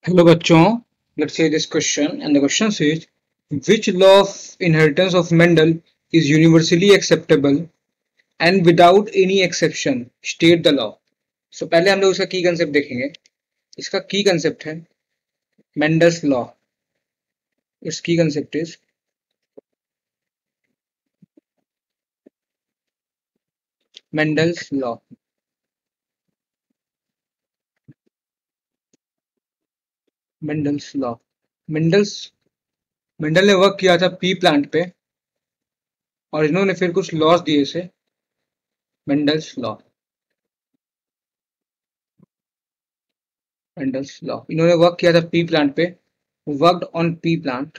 Hello bachon, let's say this question and the question says which law of inheritance of Mendel is universally acceptable and without any exception state the law. So पहले हम लोग इसका की concept देखेंगे. इसका की concept है Mendel's law. Its key concept is Mendel's law. Mendel's law. Mendel's Mendel ने वर्क किया था पी प्लांट पे और इन्होंने फिर कुछ लॉज दिए इसे मेंडल्स लॉ. मेंडल्स लॉ इन्होंने वर्क किया था पी प्लांट पे. Worked on P plant.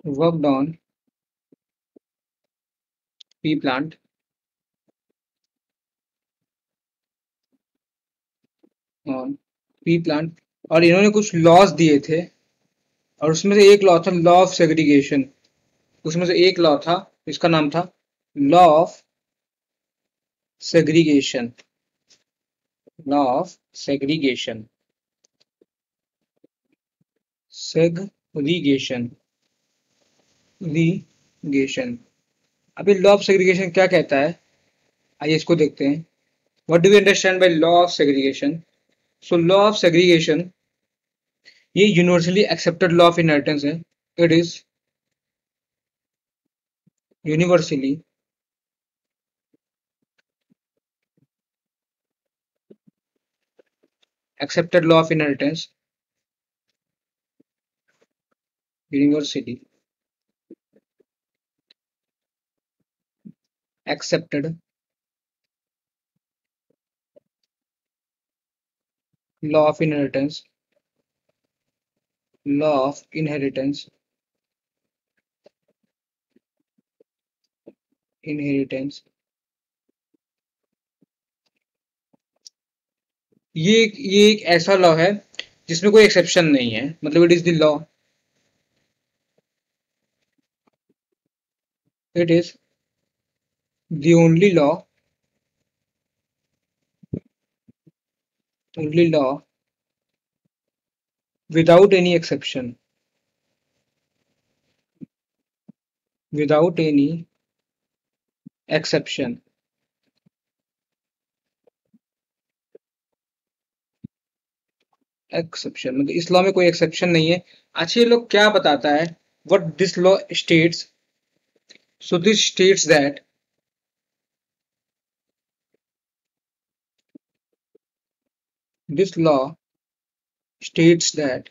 Worked on P plant on P plant और इन्होंने कुछ लॉज दिए थे और उसमें से एक लॉ था लॉ ऑफ सेग्रीगेशन. उसमें से एक लॉ था, इसका नाम था law of segregation. Law of segregation. Segregation. रीगेशन. अभी लॉ ऑफ सेग्रीगेशन क्या कहता है, आइए इसको देखते हैं. What do we understand by law of segregation? So law of segregation ये universally accepted law of inheritance है. It is universally accepted law of inheritance. Universally accepted law of inheritance. Law of inheritance. Inheritance. ये एक ऐसा law है जिसमें कोई exception नहीं है, मतलब it is the law. It is the only law without any exception. Without any exception. Exception मतलब इस लॉ में कोई एक्सेप्शन नहीं है. अच्छा ये लोग क्या बताता है, what this law states? So this states that this law states that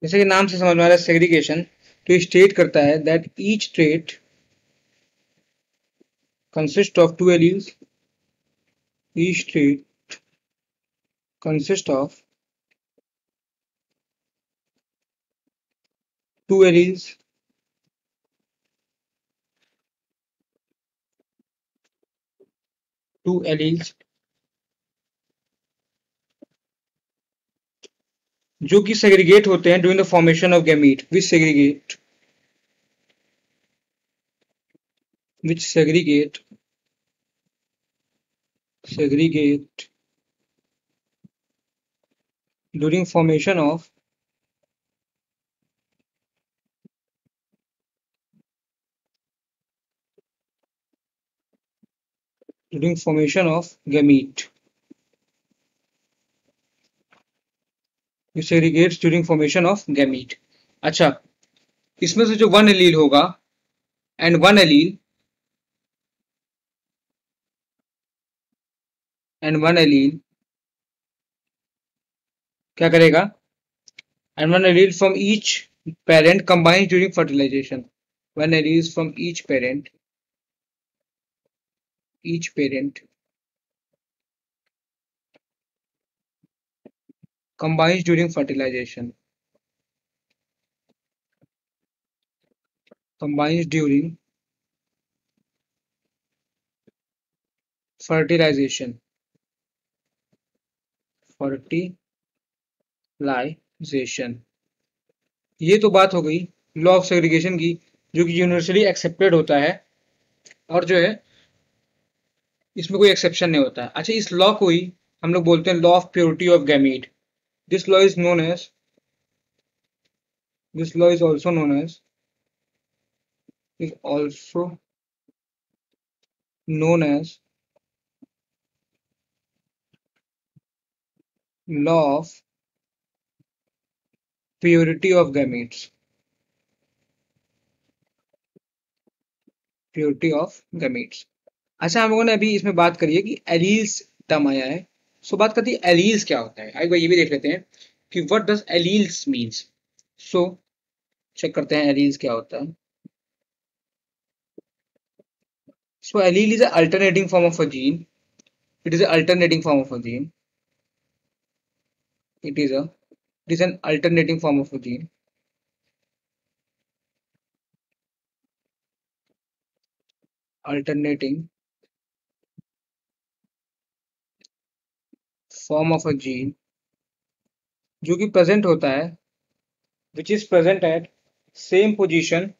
जैसे कि नाम से समझ में आ रहा है सेग्रीगेशन, तो ये स्टेट करता है that each trait consist of two alleles. Each trait consists of two alleles. Two alleles जो कि सेग्रीगेट होते हैं during the formation of gamete. Which segregate during formation of gamete. It segregates during formation of gamete. अच्छा, इसमें से जो one allele होगा and one allele क्या करेगा? And one allele from each parent combined during fertilization. One alleles from each parent combines during fertilization. Combines during fertilization. ये तो बात हो गई लॉ ऑफ सेग्रीगेशन की, जो कि यूनिवर्सली एक्सेप्टेड होता है और जो है इसमें कोई एक्सेप्शन नहीं होता है। अच्छा, इस लॉ को ही हम लोग बोलते हैं law of purity of gamete. This law is known as this law is also known as is also known as law of purity of gametes. Purity of gametes. अच्छा, हम लोगों ने अभी इसमें बात करी है कि एलील्स टर्म आया है। सो बात करते हैं एलील्स क्या होता है। एक बार ये भी देख लेते हैं कि what does alleles means. So check करते हैं एलील्स क्या होता है। So allele is a alternating form of a gene. It is a alternating form of a gene. It is an alternating form of a gene. Alternating form of a gene जो कि present होता है, which is present at same position,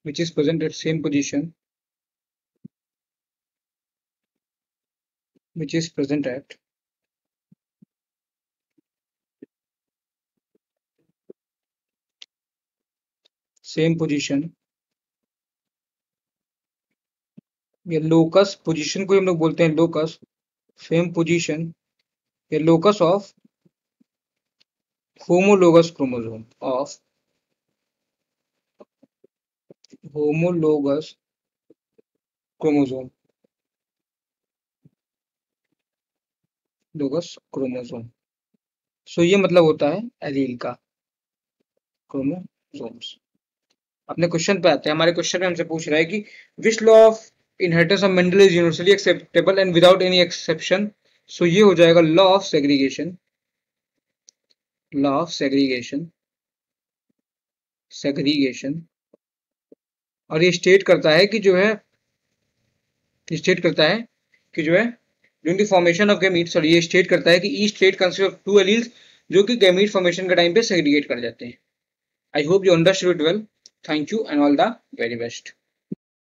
which is present at same position, which is present at same position या locus position को हम लोग बोलते हैं लोकस, सेम पोजीशन या locus of homologous chromosome of homologous chromosome locus chromosome. So ये मतलब होता है एलील का, क्रोमोसोम्स। अपने क्वेश्चन पे आते हैं। हमारे क्वेश्चन में हमसे पूछ रहा है कि which law of inheritance of Mendel is universally acceptable and without any exception. So ये हो जाएगा law of segregation. Law of segregation segregation और ये स्टेट करता है कि जो है during the formation of gametes, और ये स्टेट करता है कि each state consist of two alleles जो कि गैमीट फॉर्मेशन के टाइम पे सेग्रीगेट कर जाते हैं। I hope you understood it well. Thank you and all the very best.